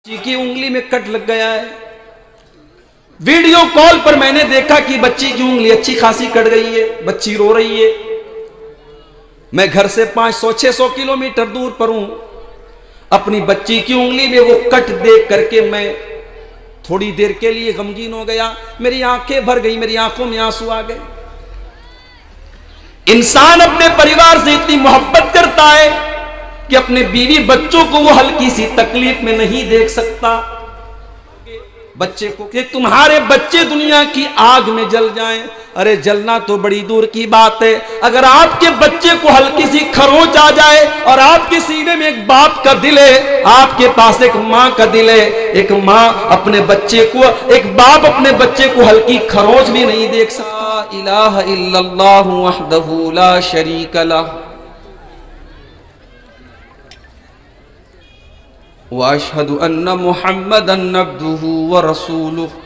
बच्ची की उंगली में कट लग गया है। वीडियो कॉल पर मैंने देखा कि बच्ची की उंगली अच्छी खासी कट गई है, बच्ची रो रही है। मैं घर से 500-600 किलोमीटर दूर पर हूं। अपनी बच्ची की उंगली में वो कट देख करके मैं थोड़ी देर के लिए गमगीन हो गया। मेरी आंखें भर गई, मेरी आंखों में आंसू आ गए। इंसान अपने परिवार से इतनी मोहब्बत करता है कि अपने बीवी बच्चों को वो हल्की सी तकलीफ में नहीं देख सकता। बच्चे को कि तुम्हारे बच्चे दुनिया की आग में जल जाएं, अरे जलना तो बड़ी दूर की बात है। अगर आपके बच्चे को हल्की सी खरोंच आ जाए और आपके सीने में एक बाप का दिल है, आपके पास एक माँ का दिल है, एक माँ अपने बच्चे को, एक बाप अपने बच्चे को हल्की खरोंच भी नहीं देख सकता। इलाहा इल्लल्लाहु वहदहु ला शरीक लह व अशहदु अन्न मुहम्मदन अब्दुहु व रसूलुहु।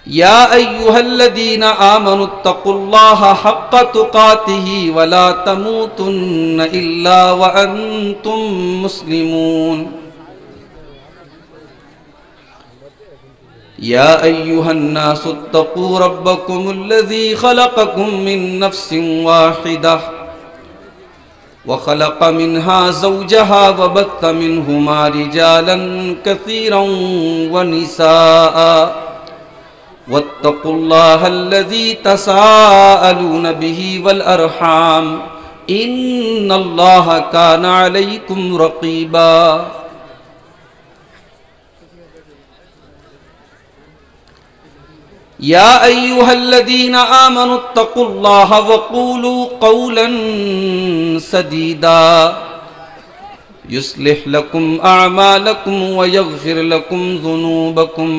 या अय्युहल्लज़ीना आमनुत्तक़ुल्लाहा हक़्क़ तुक़ातिही व ला तमूतुन्न इल्ला व अंतुम मुस्लिमून। या अय्युहन्नासुत्तक़ू रब्बकुमुल्लज़ी ख़लक़कुम मिन नफ़्सिन वाहिदह व ख़लक़ मिन्हा ज़ौजहा व बत्थ मिन्हुमा रिजालन कसीरन व निसाअ वत्तक़ुल्लाहल्लज़ी तसाअलून बिही वल अरहाम इन्नल्लाहा काना अलैकुम रक़ीबा। या अय्युहल्लज़ीना आमनुत्तक़ुल्लाहा वक़ूलू क़ौलन सदीदा युस्लिह लकुम अअमालकुम व यग़फ़िर लकुम ज़ुनूबकुम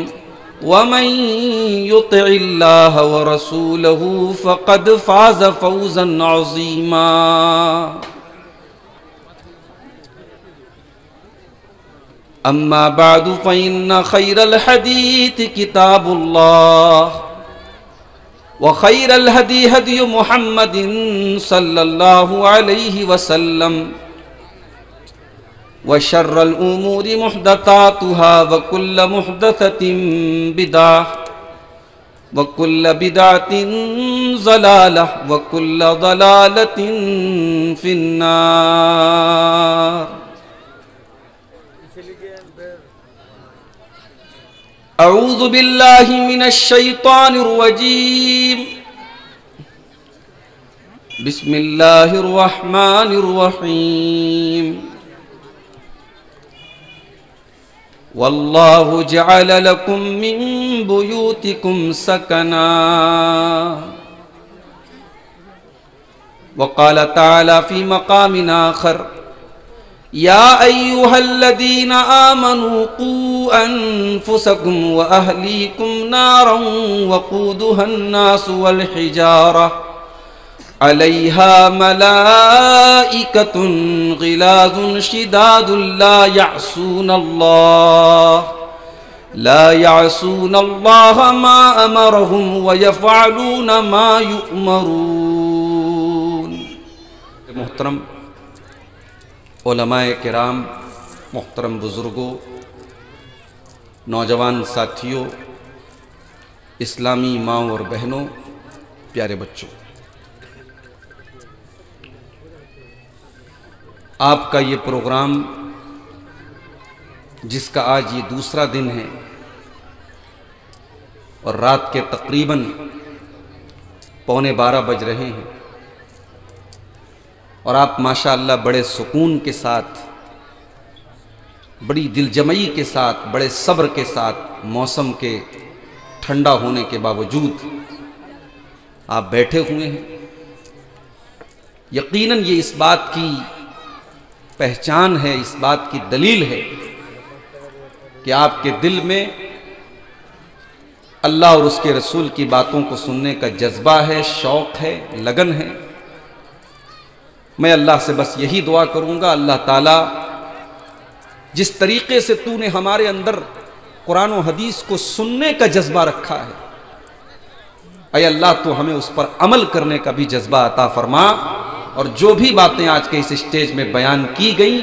वमन युतिइल्लाह व रसूलहु फ़क़द फ़ाज़ फ़ौज़न अज़ीमा। अम्मा बादु फ़इन्न खैरल हदीथ किताबुल्लाह व खैरल हदी हदी मुहम्मदिन सल्लल्लाहु अलैहि वसल्लम व शर्रल उमूरि मुहदसातुहा व कुल्ल मुहदसतिन बिदअह व कुल्ल बिदअतिन ज़लालह व कुल्ल ज़लालतिन फिन्नार। अऊज़ु बिल्लाहि मिनश शैतानिर रजीम। बिस्मिल्लाहिर रहमानिर रहीम। वल्लाहु जअल लकुम मिन बुयूतिकुम सकना व क़ाल तआला फ़ी मक़ामिन आख़र या अय्युहल्लज़ीना आमनू क़ू अनफुसकुम व अहलीकुम नारन वक़ूदुहन नासु वल हिजारा अलैहा मलाइकतुन ग़िलाज़ुन शिदादुन ला यअसूनल्लाह मा अमरहुम व यफ़अलून मा युअमरून। मोहतरम उलमाए किराम, मोहतरम बुज़ुर्गों, नौजवान साथियों, इस्लामी माँओं और बहनों, प्यारे बच्चों, आपका ये प्रोग्राम जिसका आज ये दूसरा दिन है और रात के तकरीबन 11:15 बज रहे हैं और आप माशाअल्लाह बड़े सुकून के साथ, बड़ी दिलजमई के साथ, बड़े सब्र के साथ, मौसम के ठंडा होने के बावजूद आप बैठे हुए हैं। यकीनन ये इस बात की पहचान है, इस बात की दलील है कि आपके दिल में अल्लाह और उसके रसूल की बातों को सुनने का जज्बा है, शौक़ है, लगन है। मैं अल्लाह से बस यही दुआ करूँगा, अल्लाह ताला जिस तरीक़े से तूने हमारे अंदर कुरान और हदीस को सुनने का जज्बा रखा है, अय अल्लाह तो हमें उस पर अमल करने का भी जज्बा अता फरमा और जो भी बातें आज के इस स्टेज में बयान की गई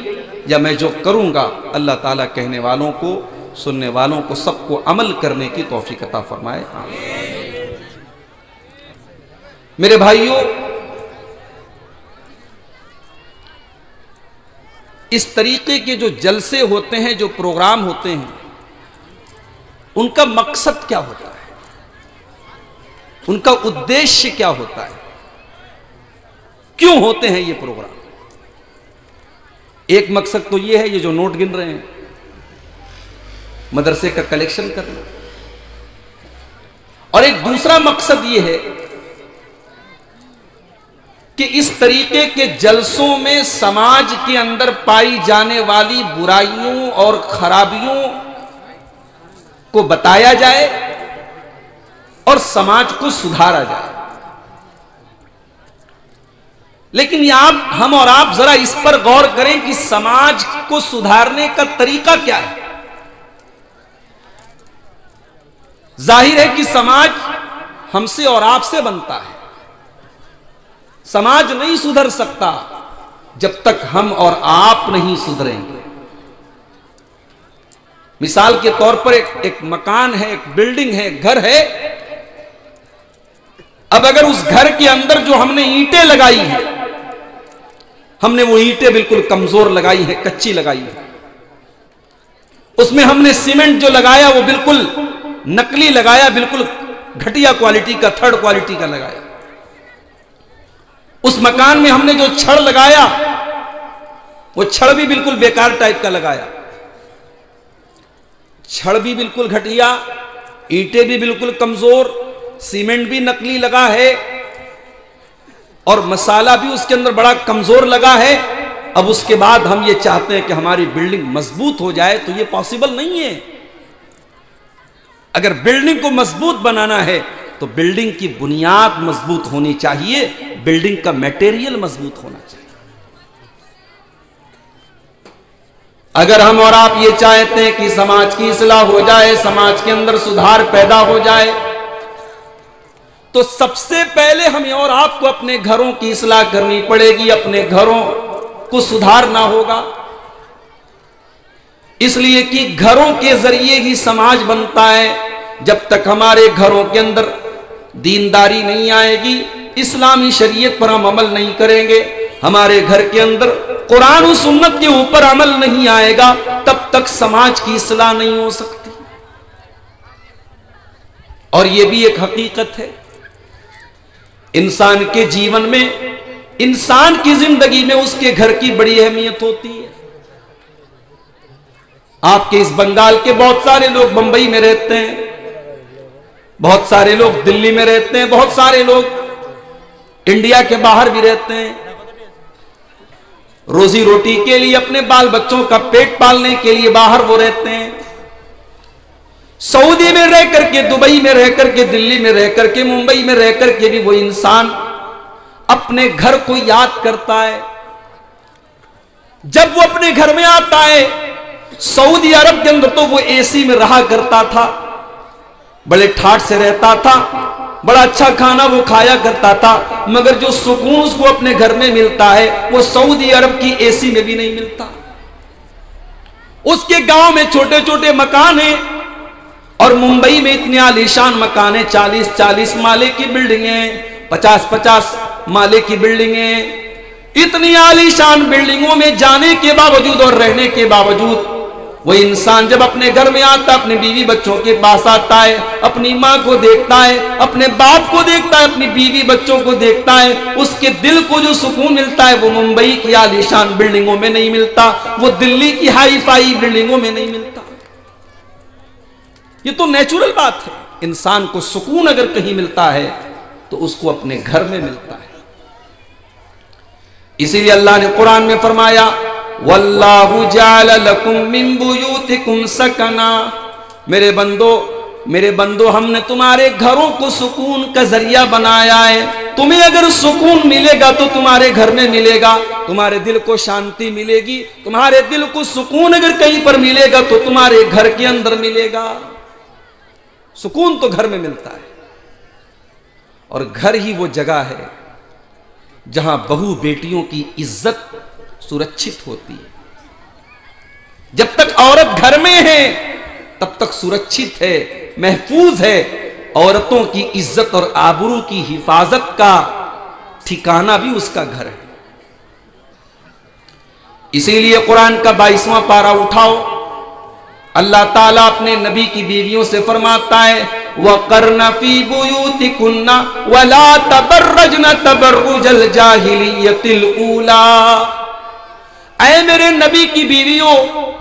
या मैं जो करूंगा, अल्लाह ताला कहने वालों को, सुनने वालों को, सबको अमल करने की तौफीक अता फरमाए। आमीन। मेरे भाइयों, इस तरीके के जो जलसे होते हैं, जो प्रोग्राम होते हैं, उनका मकसद क्या होता है, उनका उद्देश्य क्या होता है, क्यों होते हैं ये प्रोग्राम? एक मकसद तो ये है, ये जो नोट गिन रहे हैं, मदरसे का कलेक्शन करना, और एक दूसरा मकसद ये है कि इस तरीके के जलसों में समाज के अंदर पाई जाने वाली बुराइयों और खराबियों को बताया जाए और समाज को सुधारा जाए। लेकिन हम और आप जरा इस पर गौर करें कि समाज को सुधारने का तरीका क्या है। जाहिर है कि समाज हमसे और आपसे बनता है। समाज नहीं सुधर सकता जब तक हम और आप नहीं सुधरेंगे। मिसाल के तौर पर एक मकान है, एक बिल्डिंग है, एक घर है। अब अगर उस घर के अंदर जो हमने ईंटें लगाई हैं, हमने वो ईंटें बिल्कुल कमजोर लगाई है, कच्ची लगाई है, उसमें हमने सीमेंट जो लगाया वो बिल्कुल नकली लगाया, बिल्कुल घटिया क्वालिटी का, थर्ड क्वालिटी का लगाया। उस मकान में हमने जो छड़ लगाया वो छड़ भी बिल्कुल बेकार टाइप का लगाया, छड़ भी बिल्कुल घटिया, ईंटें भी बिल्कुल कमजोर, सीमेंट भी नकली लगा है और मसाला भी उसके अंदर बड़ा कमजोर लगा है। अब उसके बाद हम ये चाहते हैं कि हमारी बिल्डिंग मजबूत हो जाए, तो ये पॉसिबल नहीं है। अगर बिल्डिंग को मजबूत बनाना है तो बिल्डिंग की बुनियाद मजबूत होनी चाहिए, बिल्डिंग का मटेरियल मजबूत होना चाहिए। अगर हम और आप ये चाहते हैं कि समाज की इस्लाह हो जाए, समाज के अंदर सुधार पैदा हो जाए, तो सबसे पहले हमें और आपको अपने घरों की इस्लाह करनी पड़ेगी, अपने घरों को सुधारना होगा। इसलिए कि घरों के जरिए ही समाज बनता है। जब तक हमारे घरों के अंदर दीनदारी नहीं आएगी, इस्लामी शरीयत पर हम अमल नहीं करेंगे, हमारे घर के अंदर कुरान और सुन्नत के ऊपर अमल नहीं आएगा, तब तक समाज की इस्लाह नहीं हो सकती। और यह भी एक हकीकत है, इंसान के जीवन में, इंसान की जिंदगी में उसके घर की बड़ी अहमियत होती है। आपके इस बंगाल के बहुत सारे लोग बंबई में रहते हैं, बहुत सारे लोग दिल्ली में रहते हैं, बहुत सारे लोग इंडिया के बाहर भी रहते हैं। रोजी रोटी के लिए, अपने बाल बच्चों का पेट पालने के लिए बाहर वो रहते हैं। सऊदी में रह करके, दुबई में रह करके, दिल्ली में रह करके, मुंबई में रह करके भी वो इंसान अपने घर को याद करता है। जब वो अपने घर में आता है, सऊदी अरब के अंदर तो वो एसी में रहा करता था, बड़े ठाठ से रहता था, बड़ा अच्छा खाना वो खाया करता था, मगर जो सुकून उसको अपने घर में मिलता है वो सऊदी अरब की एसी में भी नहीं मिलता। उसके गांव में छोटे छोटे मकान हैं और मुंबई में इतने आलीशान मकान हैं, 40-40 माले की बिल्डिंगें, 50-50 माले की बिल्डिंगें। इतनी आलीशान बिल्डिंगों में जाने के बावजूद और रहने के बावजूद वो इंसान जब अपने घर में आता, अपने बीवी बच्चों के पास आता है, अपनी माँ को देखता है, अपने बाप को देखता है, अपनी बीवी बच्चों को देखता है, उसके दिल को जो सुकून मिलता है वो मुंबई की आलीशान बिल्डिंगों में नहीं मिलता, वो दिल्ली की हाई फाई बिल्डिंगों में नहीं मिलता। ये तो नेचुरल बात है। इंसान को सुकून अगर कहीं मिलता है तो उसको अपने घर में मिलता है। इसीलिए अल्लाह ने कुरान में फरमाया, वल्लाहु जअल लकुम मिन बुयूतिकुम सकना। मेरे बंदो हमने तुम्हारे घरों को सुकून का जरिया बनाया है। तुम्हें अगर सुकून मिलेगा तो तुम्हारे घर में मिलेगा, तुम्हारे दिल को शांति मिलेगी, तुम्हारे दिल को सुकून अगर कहीं पर मिलेगा तो तुम्हारे घर के अंदर मिलेगा। सुकून तो घर में मिलता है और घर ही वो जगह है जहां बहू बेटियों की इज्जत सुरक्षित होती है। जब तक औरत घर में है तब तक सुरक्षित है, महफूज है। औरतों की इज्जत और आबरू की हिफाजत का ठिकाना भी उसका घर है। इसीलिए कुरान का 22वां पारा उठाओ, अल्लाह ताला अपने नबी की बीवियों से फरमाता है, वक़र्न फी बुयूतिकुन्ना वला तबर्रजन तबर्रुजल जाहिलियतिल ऊला। ऐ मेरे नबी की बीवियों,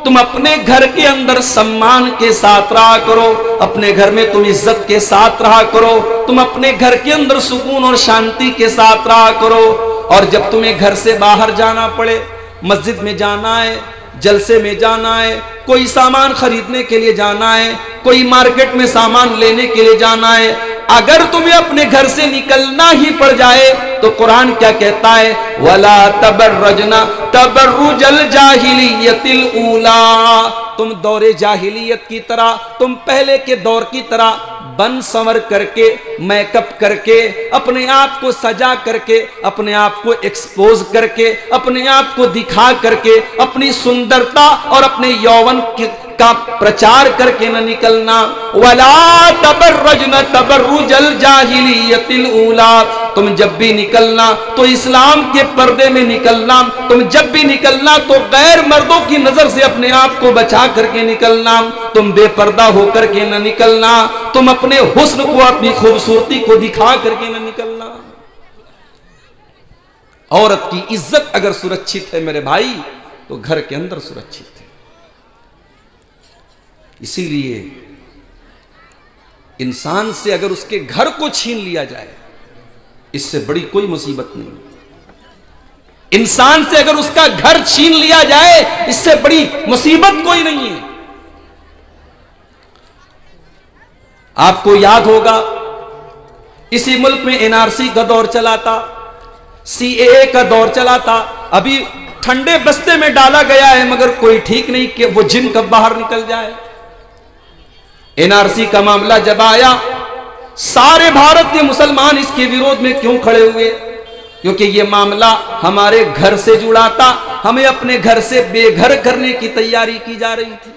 तुम अपने घर के अंदर सम्मान के साथ रहा करो, अपने घर में तुम इज्जत के साथ रहा करो, तुम अपने घर के अंदर सुकून और शांति के साथ रहा करो। और जब तुम्हें घर से बाहर जाना पड़े, मस्जिद में जाना है, जलसे में जाना है, कोई सामान खरीदने के लिए जाना है, कोई मार्केट में सामान लेने के लिए जाना है, अगर तुम्हें अपने घर से निकलना ही पड़ जाए तो कुरान क्या कहता है, वला तबर्रजना तबर्रुजल जाहिलियतिल ऊला। तुम दौरे जाहिलियत की तरह, तुम पहले के दौर की तरह बन संवर करके, मेकअप करके, अपने आप को सजा करके, अपने आप को एक्सपोज करके, अपने आप को दिखा करके, अपनी सुंदरता और अपने यौवन का प्रचार करके न निकलना। वला तबर्रजन तबर्रुजल जाहिलियतिल ऊला। तुम जब भी निकलना तो इस्लाम के पर्दे में निकलना, तुम जब भी निकलना तो गैर मर्दों की नजर से अपने आप को बचा करके निकलना, तुम बेपर्दा होकर के न निकलना, तुम अपने हुस्न को, अपनी खूबसूरती को दिखा करके न निकलना। औरत की इज्जत अगर सुरक्षित है मेरे भाई, तो घर के अंदर सुरक्षित है। इसीलिए इंसान से अगर उसके घर को छीन लिया जाए, इससे बड़ी कोई मुसीबत नहीं। इंसान से अगर उसका घर छीन लिया जाए, इससे बड़ी मुसीबत कोई नहीं है। आपको याद होगा, इसी मुल्क में एनआरसी का दौर चला था, सीएए का दौर चला था। अभी ठंडे बस्ते में डाला गया है, मगर कोई ठीक नहीं कि वो जिन कब बाहर निकल जाए। एनआरसी का मामला जब आया, सारे भारत के मुसलमान इसके विरोध में क्यों खड़े हुए? क्योंकि ये मामला हमारे घर से जुड़ा था, हमें अपने घर से बेघर करने की तैयारी की जा रही थी।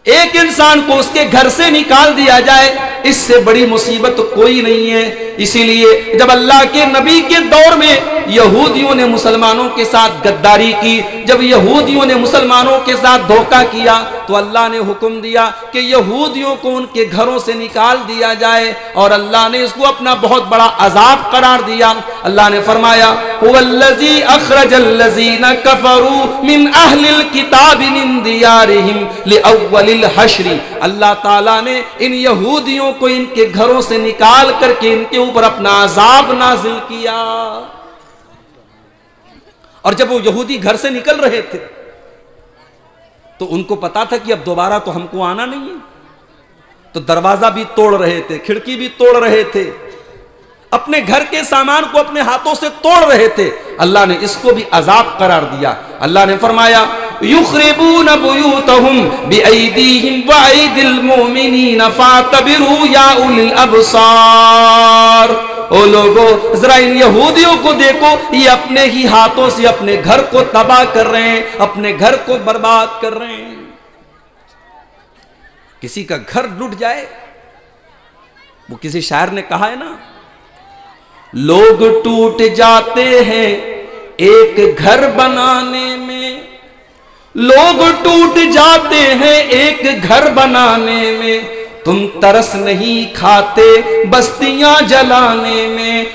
एक इंसान को उसके घर से निकाल दिया जाए, इससे बड़ी मुसीबत तो कोई नहीं है। इसीलिए जब अल्लाह के नबी के दौर में यहूदियों ने मुसलमानों के साथ गद्दारी की, जब यहूदियों ने मुसलमानों के साथ धोखा किया, तो अल्लाह ने हुक्म दिया कि यहूदियों को उनके घरों से निकाल दिया जाए, और अल्लाह ने इसको अपना बहुत बड़ा अजाब करार दिया। अल्लाह ने फरमाया, हुवल्लज़ी अखरजल्लज़ीना कफरू मिन अहलिल किताबि मिन दियारिहिम लिअव्वलिल हश्र। अल्लाह ताला ने इन यहूदियों को इनके घरों से निकाल करके इनके ऊपर अपना अजाब नाजिल किया। और जब वो यहूदी घर से निकल रहे थे तो उनको पता था कि अब दोबारा तो हमको आना नहीं है, तो दरवाजा भी तोड़ रहे थे, खिड़की भी तोड़ रहे थे, अपने घर के सामान को अपने हाथों से तोड़ रहे थे। अल्लाह ने इसको भी अजाब करार दिया। अल्लाह ने फरमाया, युखरिबून बुयूतहुम बिअयदीहिम व अयदिल मुमिनीन फातबिरू या उलिल अबसार। ओ लोगों, जरा इन यहूदियों को देखो, ये अपने ही हाथों से अपने घर को तबाह कर रहे हैं, अपने घर को बर्बाद कर रहे हैं। किसी का घर लुट जाए, वो किसी शायर ने कहा है ना, लोग टूट जाते हैं एक घर बनाने में, लोग टूट जाते हैं एक घर बनाने में, तुम तरस नहीं खाते बस्तियां जलाने में।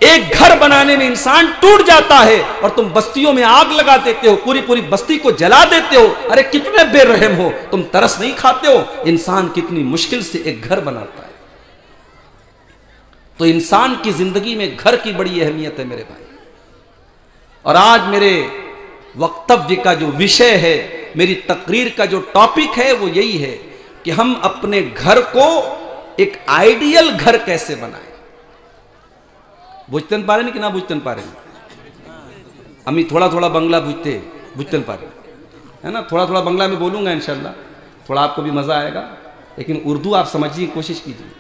एक घर बनाने में इंसान टूट जाता है और तुम बस्तियों में आग लगा देते हो, पूरी पूरी बस्ती को जला देते हो। अरे कितने बेरहम हो, तुम तरस नहीं खाते हो। इंसान कितनी मुश्किल से एक घर बनाता है। तो इंसान की जिंदगी में घर की बड़ी अहमियत है मेरे भाई। और आज मेरे वक्तव्य का जो विषय है, मेरी तकरीर का जो टॉपिक है, वो यही है कि हम अपने घर को एक आइडियल घर कैसे बनाएं। बुझते पा रहे कि ना बुझते पा रहे? अमी थोड़ा थोड़ा बंगला बुझते पा रहे है ना। थोड़ा थोड़ा बंगला में बोलूंगा इंशाल्लाह, थोड़ा आपको भी मजा आएगा, लेकिन उर्दू आप समझने की कोशिश कीजिए।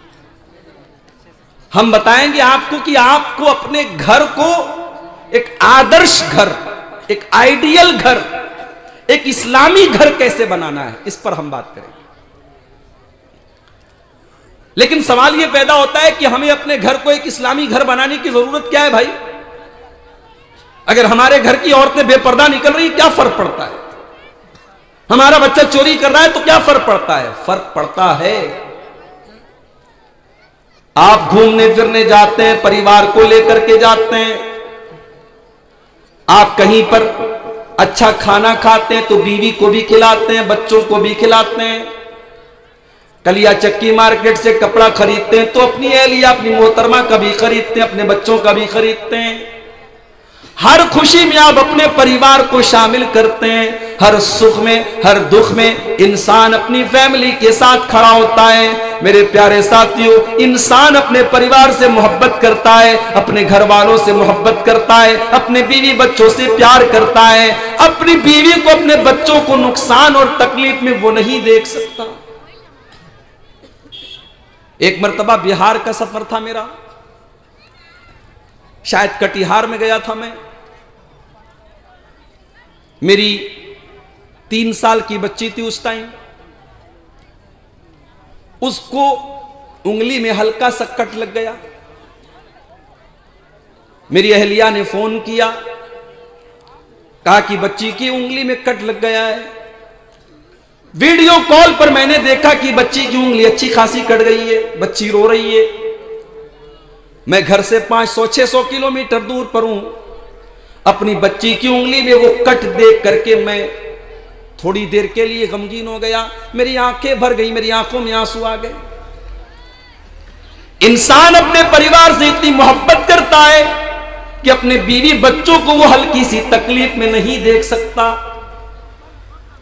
हम बताएंगे आपको कि आपको अपने घर को एक आदर्श घर, एक आइडियल घर, एक इस्लामी घर कैसे बनाना है, इस पर हम बात करेंगे। लेकिन सवाल यह पैदा होता है कि हमें अपने घर को एक इस्लामी घर बनाने की जरूरत क्या है भाई? अगर हमारे घर की औरतें बेपर्दा निकल रही, क्या फर्क पड़ता है? हमारा बच्चा चोरी कर रहा है तो क्या फर्क पड़ता है? फर्क पड़ता है। आप घूमने फिरने जाते हैं, परिवार को लेकर के जाते हैं, आप कहीं पर अच्छा खाना खाते हैं तो बीवी को भी खिलाते हैं, बच्चों को भी खिलाते हैं। कलिया चक्की मार्केट से कपड़ा खरीदते हैं तो अपनी एहलिया, अपनी मोहतरमा का भी खरीदते हैं, अपने बच्चों का भी खरीदते हैं। हर खुशी में आप अपने परिवार को शामिल करते हैं। हर सुख में, हर दुख में इंसान अपनी फैमिली के साथ खड़ा होता है। मेरे प्यारे साथियों, इंसान अपने परिवार से मोहब्बत करता है, अपने घर वालों से मोहब्बत करता है, अपने बीवी बच्चों से प्यार करता है। अपनी बीवी को, अपने बच्चों को नुकसान और तकलीफ में वो नहीं देख सकता। एक मर्तबा बिहार का सफर था मेरा, शायद कटिहार में गया था मैं। मेरी 3 साल की बच्ची थी उस टाइम। उसको उंगली में हल्का सा कट लग गया। मेरी अहलिया ने फोन किया, कहा कि बच्ची की उंगली में कट लग गया है। वीडियो कॉल पर मैंने देखा कि बच्ची की उंगली अच्छी खासी कट गई है, बच्ची रो रही है। मैं घर से 500-600 किलोमीटर दूर पर हूं। अपनी बच्ची की उंगली में वो कट देख करके मैं थोड़ी देर के लिए गमगीन हो गया। मेरी आंखें भर गई, मेरी आंखों में आंसू आ गए। इंसान अपने परिवार से इतनी मोहब्बत करता है कि अपने बीवी बच्चों को वो हल्की सी तकलीफ में नहीं देख सकता।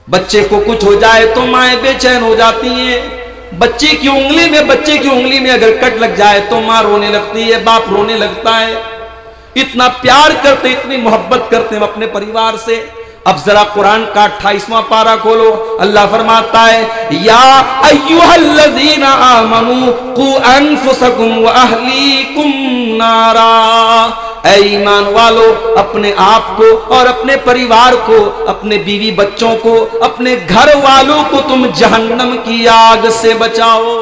बच्चे को कुछ हो जाए तो माएं बेचैन हो जाती हैं। बच्चे की उंगली में अगर कट लग जाए तो मां रोने लगती है, बाप रोने लगता है। इतना प्यार करते, इतनी मोहब्बत करते हैं अपने परिवार से। अब जरा कुरान का 28वां पारा खोलो। अल्लाह फरमाता है, या अय्युहल्लज़ीना आमनू कू अनफुसकुम व अहलीकुम नारा। ऐ ईमान वालो, अपने आप को और अपने परिवार को, अपने बीवी बच्चों को, अपने घर वालों को तुम जहन्नम की आग से बचाओ।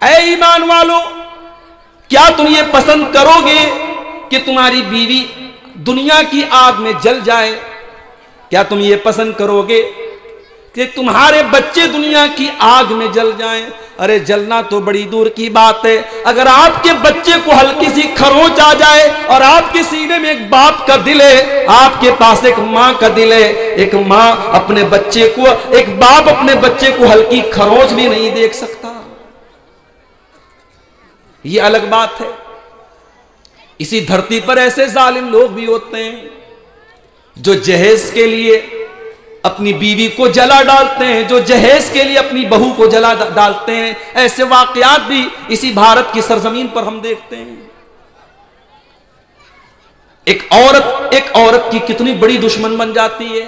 ऐ ईमान वालो, क्या तुम ये पसंद करोगे कि तुम्हारी बीवी दुनिया की आग में जल जाए? क्या तुम ये पसंद करोगे कि तुम्हारे बच्चे दुनिया की आग में जल जाएं? अरे जलना तो बड़ी दूर की बात है। अगर आपके बच्चे को हल्की सी खरोंच आ जाए और आपके सीने में एक बाप का दिल है, आपके पास एक मां का दिल है, एक मां अपने बच्चे को, एक बाप अपने बच्चे को हल्की खरोंच भी नहीं देख सकता, ये अलग बात है। इसी धरती पर ऐसे जालिम लोग भी होते हैं जो जहेज के लिए अपनी बीवी को जला डालते हैं, जो जहेज के लिए अपनी बहू को जला डालते हैं। ऐसे वाकयात भी इसी भारत की सरजमीन पर हम देखते हैं। एक औरत की कितनी बड़ी दुश्मन बन जाती है।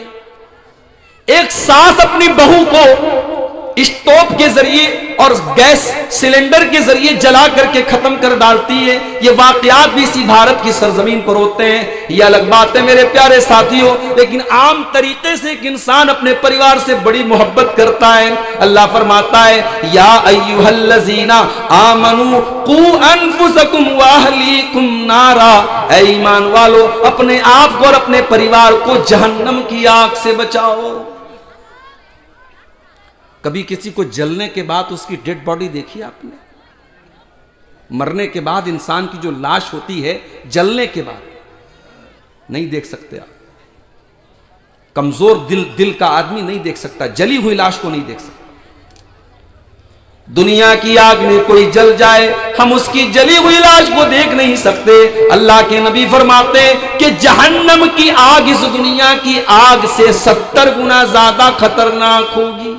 एक सास अपनी बहू को स्टोव के जरिए और गैस सिलेंडर के जरिए जला करके खत्म कर डालती है। ये वाकयात भी इसी भारत की सरजमीन पर होते हैं। ये अलग बात है मेरे प्यारे साथियों, लेकिन आम तरीके से एक इंसान अपने परिवार से बड़ी मोहब्बत करता है। अल्लाह फरमाता है, या अय्युहल्लज़ीना आमनू कू अनफुसकुम व अहलीकुम नारा। ऐ ईमान वालो, अपने आप को और अपने परिवार को जहन्नम की आग से बचाओ। कभी किसी को जलने के बाद उसकी डेड बॉडी देखी आपने? मरने के बाद इंसान की जो लाश होती है, जलने के बाद नहीं देख सकते आप। कमजोर दिल का आदमी नहीं देख सकता, जली हुई लाश को नहीं देख सकता। दुनिया की आग में कोई जल जाए, हम उसकी जली हुई लाश को देख नहीं सकते। अल्लाह के नबी फरमाते कि जहन्नम की आग इस दुनिया की आग से 70 गुना ज्यादा खतरनाक होगी।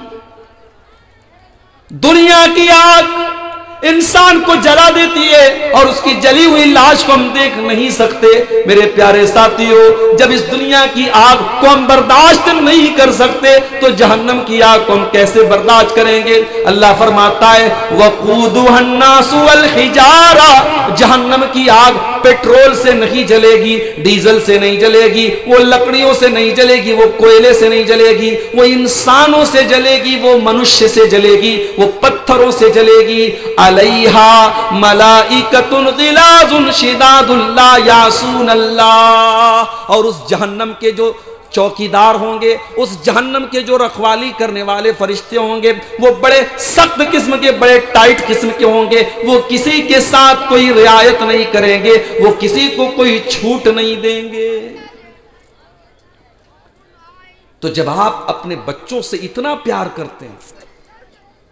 दुनिया की आग इंसान को जला देती है और उसकी जली हुई लाश को हम देख नहीं सकते। मेरे प्यारे साथियों, जब इस दुनिया की आग को हम बर्दाश्त नहीं कर सकते तो जहन्नम की आग को हम कैसे बर्दाश्त करेंगे। अल्लाह फरमाता है वक़ूदुहन्नासु वल हिजारा, जहन्नम की आग पेट्रोल से नहीं जलेगी, डीजल से नहीं जलेगी, वो लकड़ियों से नहीं जलेगी, वो कोयले से नहीं जलेगी, वो इंसानों से जलेगी, वो मनुष्य से जलेगी, वो पत्थरों से जलेगी। अलैहा मलाइकतुन गिलाजुन शिदादुन ला यासून अल्लाह, और उस जहन्नम के जो चौकीदार होंगे, उस जहन्नम के जो रखवाली करने वाले फरिश्ते होंगे, वो बड़े सख्त किस्म के, बड़े टाइट किस्म के होंगे। वो किसी के साथ कोई रियायत नहीं करेंगे, वो किसी को कोई छूट नहीं देंगे। तो जब आप अपने बच्चों से इतना प्यार करते हैं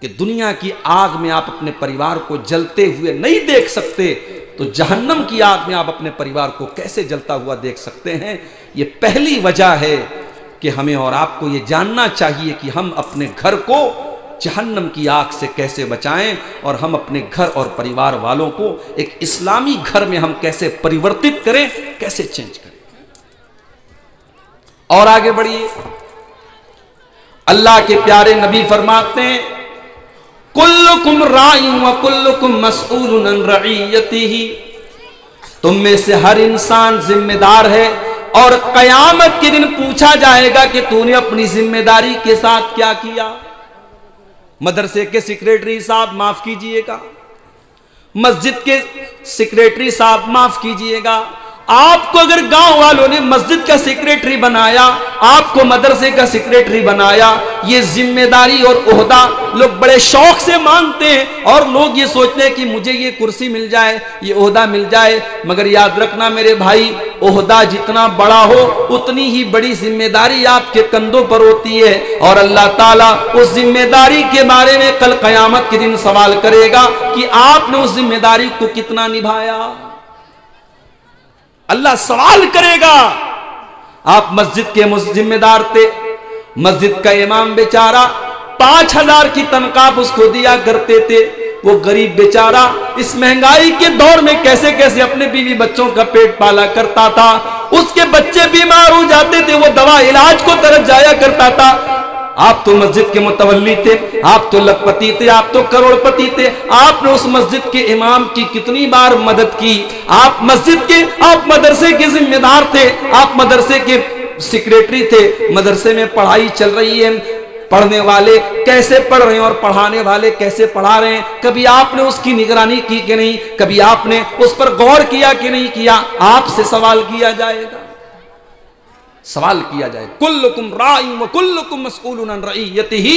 कि दुनिया की आग में आप अपने परिवार को जलते हुए नहीं देख सकते, तो जहन्नम की आग में आप अपने परिवार को कैसे जलता हुआ देख सकते हैं। ये पहली वजह है कि हमें और आपको ये जानना चाहिए कि हम अपने घर को जहन्नम की आग से कैसे बचाएं और हम अपने घर और परिवार वालों को एक इस्लामी घर में हम कैसे परिवर्तित करें, कैसे चेंज करें। और आगे बढ़िए, अल्लाह के प्यारे नबी फरमाते हैं कुल्लुकुम राइन व कुल्लुकुम मसऊलुन अन रईयतिही, तुम में से हर इंसान जिम्मेदार है और कयामत के दिन पूछा जाएगा कि तूने अपनी जिम्मेदारी के साथ क्या किया। मदरसे के सेक्रेटरी साहब माफ कीजिएगा, मस्जिद के सेक्रेटरी साहब माफ कीजिएगा, आपको अगर गांव वालों ने मस्जिद का सेक्रेटरी बनाया, आपको मदरसे का सेक्रेटरी बनाया, ये जिम्मेदारी और ओहदा लोग बड़े शौक से मांगते हैं और लोग ये सोचते हैं कि मुझे ये कुर्सी मिल जाए, ये ओहदा मिल जाए। मगर याद रखना मेरे भाई, ओहदा जितना बड़ा हो उतनी ही बड़ी जिम्मेदारी आपके कंधों पर होती है और अल्लाह ताला उस जिम्मेदारी के बारे में कल कयामत के दिन सवाल करेगा कि आपने उस जिम्मेदारी को कितना निभाया। अल्लाह सवाल करेगा। आप मस्जिद के जिम्मेदार थे, मस्जिद का इमाम बेचारा 5,000 की तनख्वाह उसको दिया करते थे, वो गरीब बेचारा इस महंगाई के दौर में कैसे कैसे अपने बीवी बच्चों का पेट पाला करता था। उसके बच्चे बीमार हो जाते थे, वो दवा इलाज को तरफ जाया करता था। आप तो मस्जिद के मुतवल्ली थे, आप तो लखपति थे, आप तो करोड़पति थे, आपने उस मस्जिद के इमाम की कितनी बार मदद की। आप मस्जिद के, आप मदरसे के जिम्मेदार थे, आप मदरसे के सेक्रेटरी थे, मदरसे में पढ़ाई चल रही है, पढ़ने वाले कैसे पढ़ रहे हैं और पढ़ाने वाले कैसे पढ़ा रहे हैं, कभी आपने उसकी निगरानी की कि नहीं, कभी आपने उस पर गौर किया कि नहीं किया। आपसे सवाल किया जाएगा, सवाल किया जाए। कुल्लुकुम राइन व कुल्लुकुम मसऊलुन अन रईयतिही।